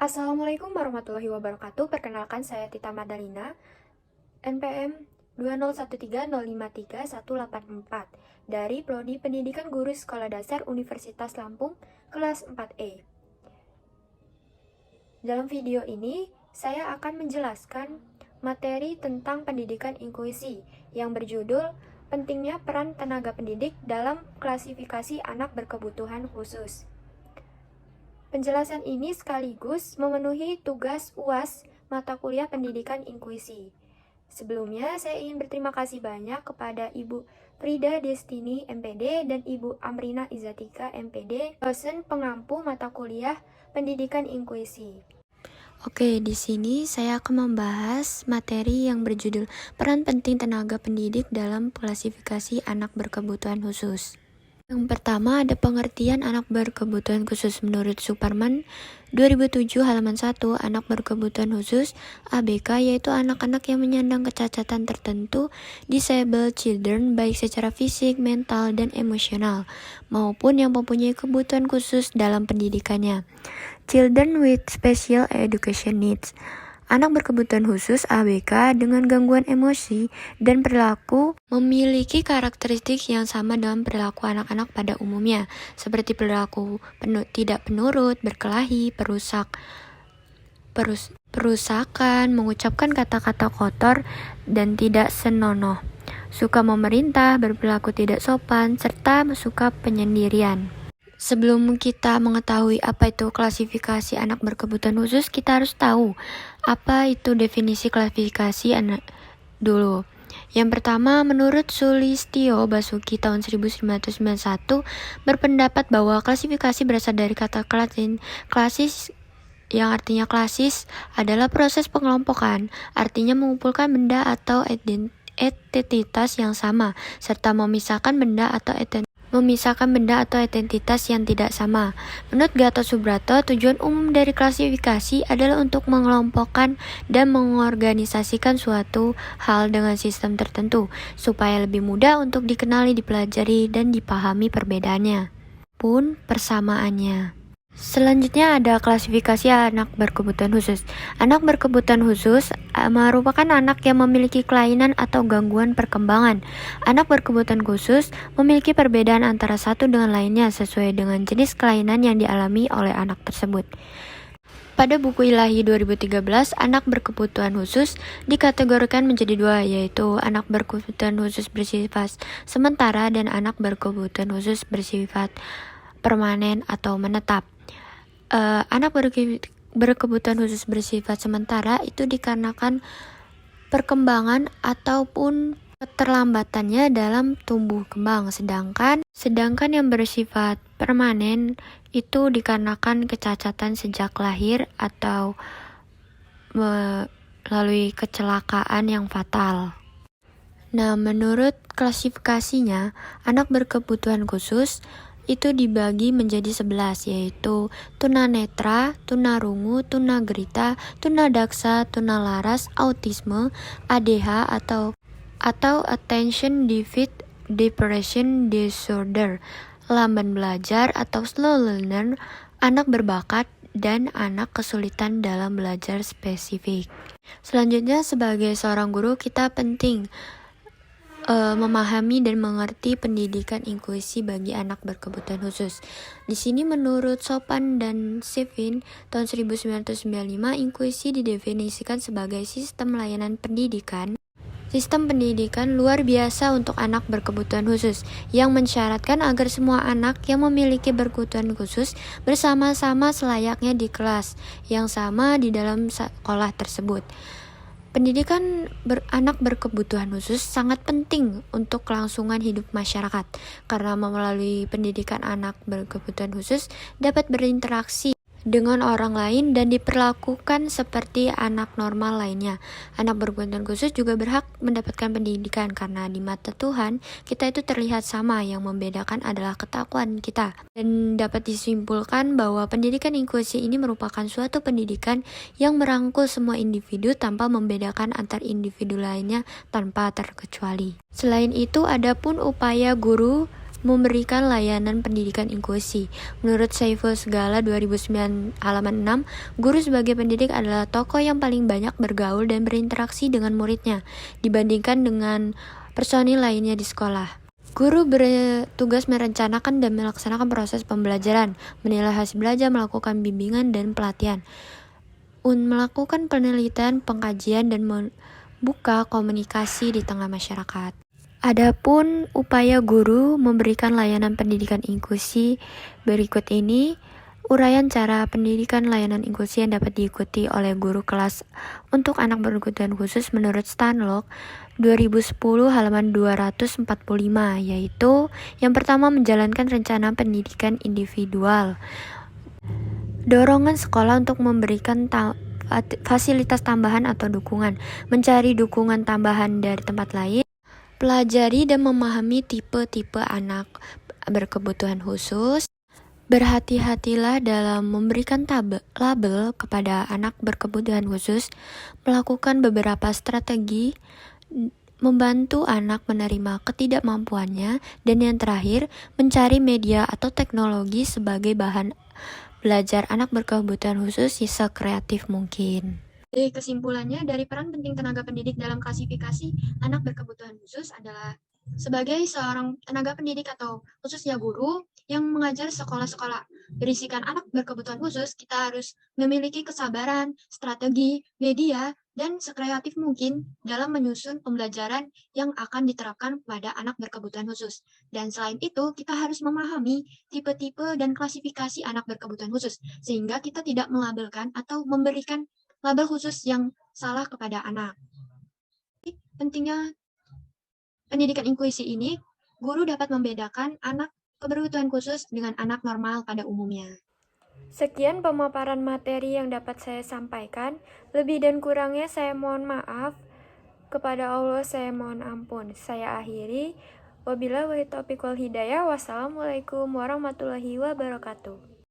Assalamualaikum warahmatullahi wabarakatuh. Perkenalkan saya Tita Madalina, NPM 20130531184 dari Prodi Pendidikan Guru Sekolah Dasar Universitas Lampung, kelas 4E. Dalam video ini, saya akan menjelaskan materi tentang pendidikan inklusi yang berjudul Pentingnya Peran Tenaga Pendidik dalam Klasifikasi Anak Berkebutuhan Khusus. Penjelasan ini sekaligus memenuhi tugas UAS mata kuliah pendidikan inklusi. Sebelumnya, saya ingin berterima kasih banyak kepada Ibu Frida Destini MPD dan Ibu Amrina Izatika MPD, dosen pengampu mata kuliah pendidikan inklusi. Oke, di sini saya akan membahas materi yang berjudul Peran Penting Tenaga Pendidik dalam Klasifikasi Anak Berkebutuhan Khusus. Yang pertama ada pengertian anak berkebutuhan khusus menurut Suparman 2007 halaman 1. Anak berkebutuhan khusus ABK yaitu anak-anak yang menyandang kecacatan tertentu, disabled children, baik secara fisik, mental, dan emosional, maupun yang mempunyai kebutuhan khusus dalam pendidikannya. Children with special education needs. Anak berkebutuhan khusus ABK dengan gangguan emosi dan perilaku memiliki karakteristik yang sama dengan perilaku anak-anak pada umumnya, seperti perilaku tidak penurut, berkelahi, perusakan, mengucapkan kata-kata kotor dan tidak senonoh, suka memerintah, berperilaku tidak sopan, serta suka penyendirian. Sebelum kita mengetahui apa itu klasifikasi anak berkebutuhan khusus, kita harus tahu apa itu definisi klasifikasi anak dulu. Yang pertama, menurut Sulistyo Basuki tahun 1991 berpendapat bahwa klasifikasi berasal dari kata Latin klasis yang artinya klasis adalah proses pengelompokan, artinya mengumpulkan benda atau entitas yang sama, serta memisahkan benda atau identitas yang tidak sama. Menurut Gatot Subroto, tujuan umum dari klasifikasi adalah untuk mengelompokkan dan mengorganisasikan suatu hal dengan sistem tertentu, supaya lebih mudah untuk dikenali, dipelajari, dan dipahami perbedaannya pun persamaannya. Selanjutnya ada klasifikasi anak berkebutuhan khusus. Anak berkebutuhan khusus merupakan anak yang memiliki kelainan atau gangguan perkembangan. Anak berkebutuhan khusus memiliki perbedaan antara satu dengan lainnya sesuai dengan jenis kelainan yang dialami oleh anak tersebut. Pada buku Ilahi 2013, anak berkebutuhan khusus dikategorikan menjadi dua, yaitu anak berkebutuhan khusus bersifat sementara dan anak berkebutuhan khusus bersifat permanen atau menetap. Anak berkebutuhan khusus bersifat sementara itu dikarenakan perkembangan ataupun keterlambatannya dalam tumbuh kembang, sedangkan yang bersifat permanen itu dikarenakan kecacatan sejak lahir atau melalui kecelakaan yang fatal. Nah, menurut klasifikasinya, anak berkebutuhan khusus itu dibagi menjadi 11, yaitu tunanetra, tunarungu, tunagrita, tunadaksa, tunalaras, autisme, ADH atau attention depression disorder, lamban belajar atau slow learner, anak berbakat, dan anak kesulitan dalam belajar spesifik. Selanjutnya, sebagai seorang guru, kita penting memahami dan mengerti pendidikan inklusi bagi anak berkebutuhan khusus. Di sini menurut Sopan dan Sevin tahun 1995, inklusi didefinisikan sebagai sistem pendidikan luar biasa untuk anak berkebutuhan khusus yang mensyaratkan agar semua anak yang memiliki berkebutuhan khusus bersama-sama selayaknya di kelas yang sama di dalam sekolah tersebut. Pendidikan anak berkebutuhan khusus sangat penting untuk kelangsungan hidup masyarakat, karena melalui pendidikan anak berkebutuhan khusus dapat berinteraksi dengan orang lain dan diperlakukan seperti anak normal lainnya. Anak berkebutuhan khusus juga berhak mendapatkan pendidikan karena di mata Tuhan kita itu terlihat sama, yang membedakan adalah ketakwaan kita. Dan dapat disimpulkan bahwa pendidikan inklusi ini merupakan suatu pendidikan yang merangkul semua individu tanpa membedakan antar individu lainnya tanpa terkecuali. Selain itu, ada pun upaya guru memberikan layanan pendidikan inklusi. Menurut Saiful Segala 2009 halaman 6, guru sebagai pendidik adalah tokoh yang paling banyak bergaul dan berinteraksi dengan muridnya dibandingkan dengan personil lainnya di sekolah. Guru bertugas merencanakan dan melaksanakan proses pembelajaran, menilai hasil belajar, melakukan bimbingan dan pelatihan, melakukan penelitian, pengkajian, dan membuka komunikasi di tengah masyarakat. Adapun upaya guru memberikan layanan pendidikan inklusi berikut ini. Uraian cara pendidikan layanan inklusi yang dapat diikuti oleh guru kelas untuk anak berkebutuhan khusus menurut Stanlock 2010 halaman 245, yaitu yang pertama, menjalankan rencana pendidikan individual. Dorongan sekolah untuk memberikan fasilitas tambahan atau dukungan, mencari dukungan tambahan dari tempat lain, pelajari dan memahami tipe-tipe anak berkebutuhan khusus. Berhati-hatilah dalam memberikan label kepada anak berkebutuhan khusus, melakukan beberapa strategi, membantu anak menerima ketidakmampuannya, dan yang terakhir, mencari media atau teknologi sebagai bahan belajar anak berkebutuhan khusus sekreatif mungkin. Jadi kesimpulannya, dari peran penting tenaga pendidik dalam klasifikasi anak berkebutuhan khusus adalah sebagai seorang tenaga pendidik atau khususnya guru yang mengajar sekolah-sekolah berisikan anak berkebutuhan khusus, kita harus memiliki kesabaran, strategi, media, dan sekreatif mungkin dalam menyusun pembelajaran yang akan diterapkan pada anak berkebutuhan khusus. Dan selain itu, kita harus memahami tipe-tipe dan klasifikasi anak berkebutuhan khusus, sehingga kita tidak melabelkan atau memberikan label khusus yang salah kepada anak. Pentingnya pendidikan inklusi ini, guru dapat membedakan anak kebutuhan khusus dengan anak normal pada umumnya. Sekian pemaparan materi yang dapat saya sampaikan. Lebih dan kurangnya saya mohon maaf. Kepada Allah saya mohon ampun. Saya akhiri. Wabillahi taufiq wal hidayah. Wassalamualaikum warahmatullahi wabarakatuh.